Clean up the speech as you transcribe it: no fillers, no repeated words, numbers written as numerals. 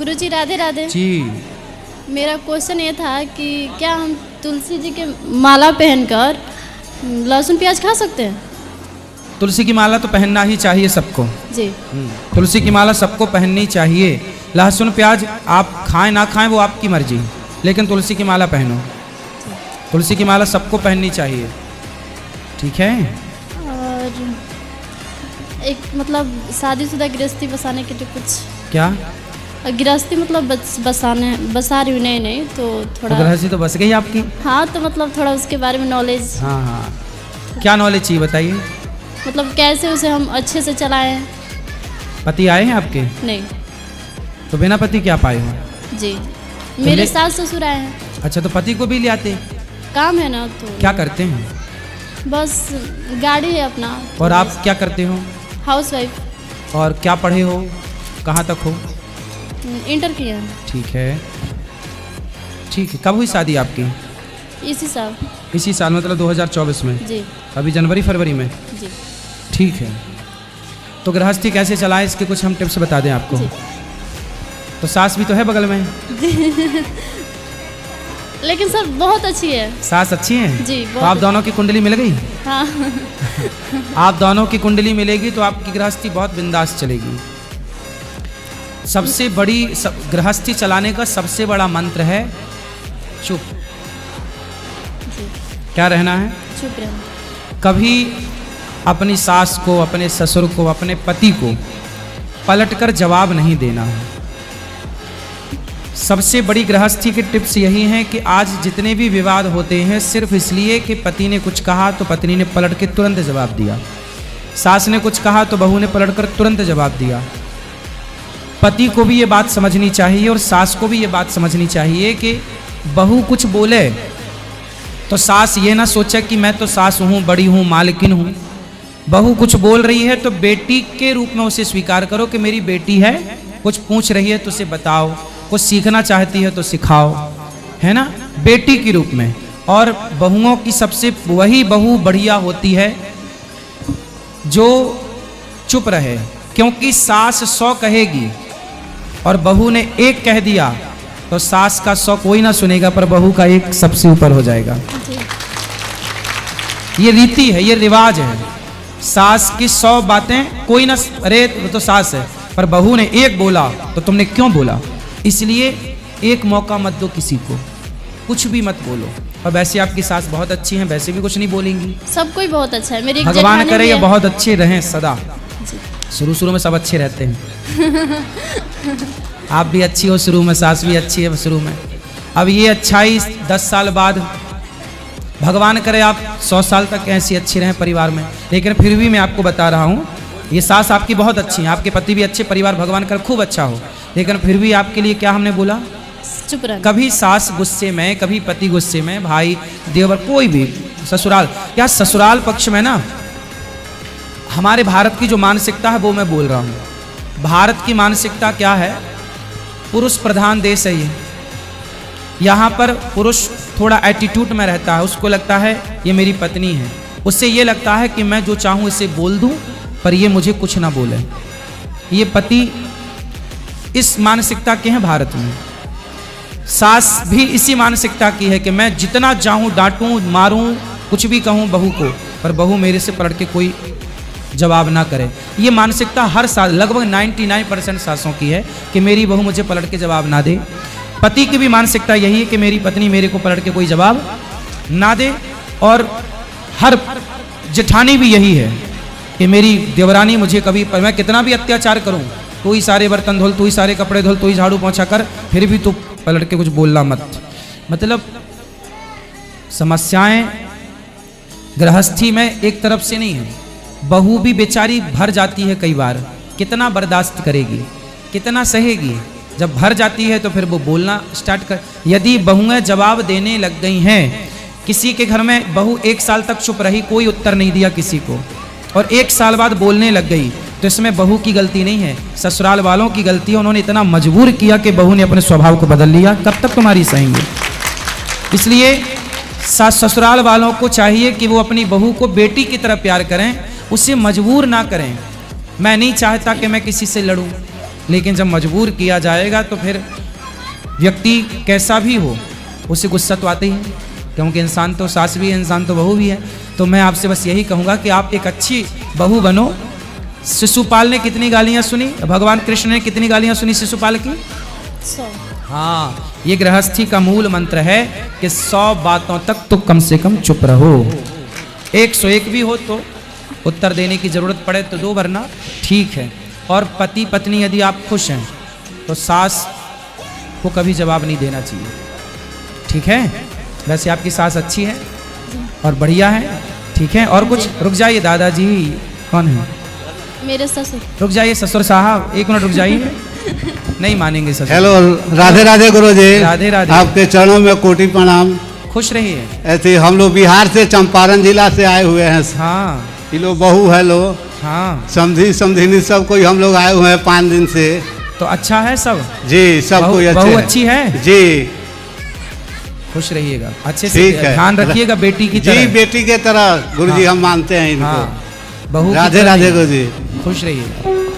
गुरुजी राधे राधे जी। मेरा क्वेश्चन ये था कि क्या हम तुलसी जी के माला पहनकर लहसुन प्याज खा सकते हैं? तुलसी की माला तो पहनना ही चाहिए सबको। जी। तुलसी की माला सबको पहननी चाहिए। लहसुन प्याज आप खाएं ना खाएं वो आपकी मर्जी, लेकिन तुलसी की माला पहनो। तुलसी की माला सबको पहननी चाहिए, ठीक है। और एक मतलब शादीशुदा गृहस्थी बसाने के लिए कुछ क्या गृहस्थी मतलब बसा रही हूँ, नहीं तो थोड़ा गृहस्थी तो बस गई आपकी। हाँ, तो मतलब थोड़ा उसके बारे में नॉलेज। हाँ हाँ, क्या नॉलेज चाहिए बताइए। मतलब कैसे उसे हम अच्छे से चलाएं। पति आए हैं आपके? नहीं। तो बिना पति क्या पाए हो? जी, मेरे सास ससुर आए हैं। अच्छा, तो पति को भी ले आते? काम है ना, तो क्या करते हैं? बस गाड़ी है अपना। और आप क्या करते हो? House wife. और क्या पढ़े हो, कहाँ तक हो? इंटर किया। ठीक है, ठीक है। कब हुई शादी आपकी? इसी साल। इसी साल मतलब 2024 में? जी। अभी जनवरी फरवरी में? जी। ठीक है। तो गृहस्थी कैसे चलाएं इसके कुछ हम टिप्स बता दें आपको। तो सास भी तो है बगल में? लेकिन सर बहुत अच्छी है। सास अच्छी है जी। तो आप दोनों की कुंडली मिल गई? हाँ। आप दोनों की कुंडली मिलेगी तो आपकी गृहस्थी बहुत बिंदास चलेगी। सबसे बड़ी गृहस्थी चलाने का सबसे बड़ा मंत्र है चुप। क्या रहना है? चुप रहना। कभी अपनी सास को, अपने ससुर को, अपने पति को पलटकर जवाब नहीं देना है। सबसे बड़ी गृहस्थी की टिप्स यही हैं कि आज जितने भी विवाद होते हैं सिर्फ इसलिए कि पति ने कुछ कहा तो पत्नी ने पलट के तुरंत जवाब दिया, सास ने कुछ कहा तो बहू ने पलटकर तुरंत जवाब दिया। पति को भी ये बात समझनी चाहिए और सास को भी ये बात समझनी चाहिए कि बहू कुछ बोले तो सास ये ना सोचे कि मैं तो सास हूँ, बड़ी हूँ, मालकिन हूँ। बहू कुछ बोल रही है तो बेटी के रूप में उसे स्वीकार करो कि मेरी बेटी है, कुछ पूछ रही है तो उसे बताओ, कुछ सीखना चाहती है तो सिखाओ, है ना, बेटी के रूप में। और बहुओं की सबसे वही बहू बढ़िया होती है जो चुप रहे, क्योंकि सास 100 कहेगी और बहू ने 1 कह दिया तो सास का 100 कोई ना सुनेगा पर बहू का 1 सबसे ऊपर हो जाएगा। ये रीति है, ये रिवाज है। सास की 100 बातें कोई ना, अरे वो तो सास है, पर बहू ने 1 बोला तो तुमने क्यों बोला। इसलिए 1 मौका मत दो किसी को, कुछ भी मत बोलो। और वैसे आपकी सास बहुत अच्छी हैं, वैसे भी कुछ नहीं बोलेंगी। सब कोई बहुत अच्छा है। मेरी भगवान करे ये बहुत अच्छे रहें सदा। शुरू में सब अच्छे रहते हैं। आप भी अच्छी हो शुरू में, सास भी अच्छी है शुरू में। अब ये अच्छाई 10 साल बाद, भगवान करे आप 100 साल तक ऐसी अच्छी रहें परिवार में। लेकिन फिर भी मैं आपको बता रहा हूँ, ये सास आपकी बहुत अच्छी है, आपके पति भी अच्छे, परिवार भगवान करे खूब अच्छा हो। लेकिन फिर भी आपके लिए क्या हमने बोला? चुप रहना। कभी सास गुस्से में, कभी पति गुस्से में, भाई देवर कोई भी, ससुराल या ससुराल पक्ष में ना, हमारे भारत की जो मानसिकता है वो मैं बोल रहा हूँ। भारत की मानसिकता क्या है? पुरुष प्रधान देश है ये। यहाँ पर पुरुष थोड़ा एटीट्यूड में रहता है, उसको लगता है ये मेरी पत्नी है, उससे ये लगता है कि मैं जो चाहूँ इसे बोल दूँ पर ये मुझे कुछ ना बोले। ये पति इस मानसिकता के हैं भारत में। सास भी इसी मानसिकता की है कि मैं जितना चाहूँ डांटूं, मारूं, कुछ भी कहूँ बहू को, पर बहू मेरे से पलट के कोई जवाब ना करे। ये मानसिकता हर साल लगभग 99% सासों की है कि मेरी बहू मुझे पलट के जवाब ना दे। पति की भी मानसिकता यही है कि मेरी पत्नी मेरे को पलट के कोई जवाब ना दे। और हर जेठानी भी यही है कि मेरी देवरानी मुझे कभी, मैं कितना भी अत्याचार करूं, तू ही सारे बर्तन धोल, तू ही सारे कपड़े धोल, तू ही झाड़ू पोंछा कर, फिर भी तू पलट के कुछ बोलना मत। मतलब समस्याएं गृहस्थी में एक तरफ से नहीं है। बहू भी बेचारी भर जाती है कई बार, कितना बर्दाश्त करेगी, कितना सहेगी। जब भर जाती है तो फिर वो बोलना स्टार्ट कर। यदि बहुएं जवाब देने लग गई हैं, किसी के घर में बहू 1 साल तक चुप रही, कोई उत्तर नहीं दिया किसी को, और 1 साल बाद बोलने लग गई, तो इसमें बहू की गलती नहीं है, ससुराल वालों की गलती है। उन्होंने इतना मजबूर किया कि बहू ने अपने स्वभाव को बदल लिया। कब तक तुम्हारी सहेंगे? इसलिए ससुराल वालों को चाहिए कि वो अपनी बहू को बेटी की तरह प्यार करें, उसे मजबूर ना करें। मैं नहीं चाहता कि मैं किसी से लड़ूं, लेकिन जब मजबूर किया जाएगा तो फिर व्यक्ति कैसा भी हो उसे गुस्सा तो आते ही है, क्योंकि इंसान तो सास भी है, इंसान तो बहू भी है। तो मैं आपसे बस यही कहूँगा कि आप एक अच्छी बहू बनो। शिशुपाल ने कितनी गालियाँ सुनी, भगवान कृष्ण ने कितनी गालियाँ सुनी शिशुपाल की? 100। हाँ, ये गृहस्थी का मूल मंत्र है कि 100 बातों तक तो कम से कम चुप रहो। 101 भी हो तो उत्तर देने की जरूरत पड़े तो दो, वरना ठीक है। और पति पत्नी यदि आप खुश हैं तो सास को कभी जवाब नहीं देना चाहिए, ठीक है? वैसे आपकी सास अच्छी है और बढ़िया है, ठीक है? और कुछ? रुक जाइए दादाजी, कौन है? मेरे ससुर। रुक जाइए ससुर साहब, 1 मिनट रुक जाइए। नहीं मानेंगे ससुर। हेलो, राधे राधे गुरु जी। राधे राधे। आपके चरणों में कोटि प्रणाम। खुश रहिए। ऐसे हम लोग बिहार से चंपारण जिला से आए हुए हैं। हाँ ये लोग बहू है लो, हाँ, समझी समझिनी सब कोई हम लोग आए हुए हैं 5 दिन से। तो अच्छा है सब? जी, सब बहू- कोई अच्छे बहू हैं। अच्छी है? जी, खुश रहिएगा, अच्छे से ठीक है। ध्यान रखिएगा बेटी की जी, तरह। बेटी के तरह गुरु जी हाँ। हम मानते हैं इनको। हाँ, बहू की राधे तरह राधे नहीं। गुरु जी। खुश रहिएगा।